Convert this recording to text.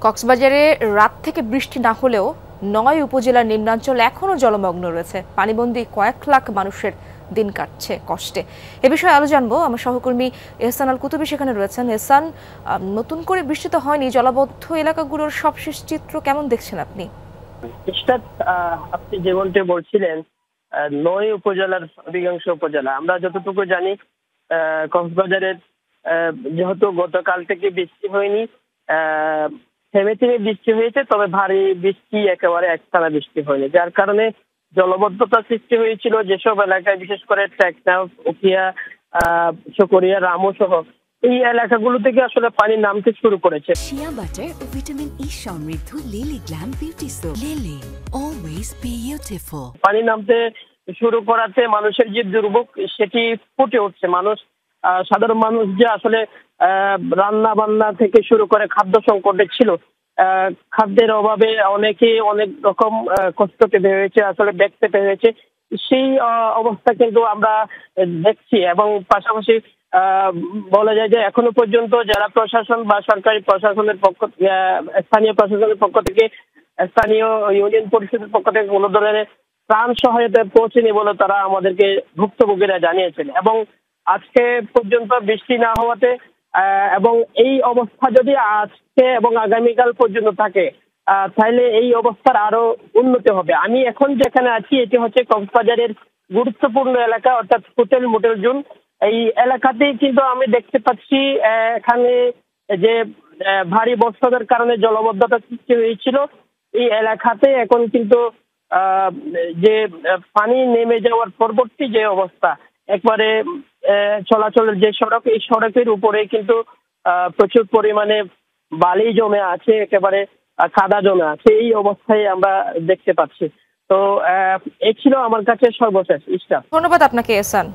কক্সবাজারে রাত থেকে বৃষ্টি না হলেও ৯ উপজেলার নিম্নাঞ্চল এখনো জলমগ্ন রয়েছে। পানিবন্দী কয়েক লাখ মানুষের দিন কাটছে কষ্টে। এ বিষয়ে আলো জানবো, আমার সহকর্মী এহসান আল কুতুবী সেখানে রয়েছেন। এহসান, নতুন করে বৃষ্টি তো হয়নি, জলাবদ্ধ এলাকাগুলোর সবশেষ চিত্র কেমন দেখছেন আপনি? আপনি যেমনটি বলছিলেন, ৯ উপজেলার অধিকাংশ উপজেলা, আমরা যতটুকু জানি কক্সবাজারের যেহেতু গতকাল থেকে বৃষ্টি হয়নি, থেমে থেমে বৃষ্টি হয়েছে, তবে ভারী বৃষ্টি একেবারে একটানা বৃষ্টি হয়নি, যার কারণে জলবদ্ধতা সৃষ্টি হয়েছিল যেসব এলাকায়, বিশেষ করে টেকনাফ, উখিয়া, চকরিয়া, রামু সহ এই এলাকাগুলো থেকে আসলে পানি নামতে শুরু করেছে। শিয়া বাটার ও ভিটামিন ই সমৃদ্ধ lily glam beauty soap. Lily, always beautiful. পানি নামতে শুরু করাতে মানুষের যে দুর্ভোগ সেটি ফুটে উঠছে। সাধারণ মানুষ যে আসলে রান্না বান্না থেকে শুরু করে খাদ্য সংকটে ছিল, খাদ্যের অভাবে অনেকে অনেক রকম কষ্ট পেতে হয়েছে, আসলে দেখতে হয়েছে। সেই অবস্থা কিন্তু আমরা দেখছি, এবং পাশাপাশি বলা যায় যে এখনো পর্যন্ত যারা প্রশাসন বা সরকারি প্রশাসনের স্থানীয় প্রশাসনের পক্ষ থেকে, স্থানীয় ইউনিয়ন পরিষদের পক্ষ থেকে কোনো ধরনের ত্রাণ সহায়তা পৌঁছেনি বলে তারা আমাদেরকে ভুক্তভোগীরা জানিয়েছেন। এবং আজকে পর্যন্ত বৃষ্টি না হওয়াতে এবং এই অবস্থা যদি আজকে এবং আগামীকাল পর্যন্ত থাকে, তাহলে এই অবস্থার আরো উন্নতি হবে। আমি এখন যেখানে আছি এটি হচ্ছে কক্সবাজারের গুরুত্বপূর্ণ এলাকা, অর্থাৎ হোটেল মোটেল জোন। এই এলাকাতেই কিন্তু আমি দেখতে পাচ্ছি এখানে যে ভারী বর্ষণের কারণে জলবদ্ধতা সৃষ্টি হয়েছিল, এই এলাকাতে এখন কিন্তু যে পানি নেমে যাওয়ার পরবর্তী যে অবস্থা, একবারে চলাচলের যে সড়ক, এই সড়কের উপরে কিন্তু প্রচুর পরিমাণে বালি জমে আছে, একেবারে কাদা জমে আছে। এই অবস্থায় আমরা দেখতে পাচ্ছি। তো এই ছিল আমার কাছে সর্বশেষ। ধন্যবাদ আপনাকে এহসান।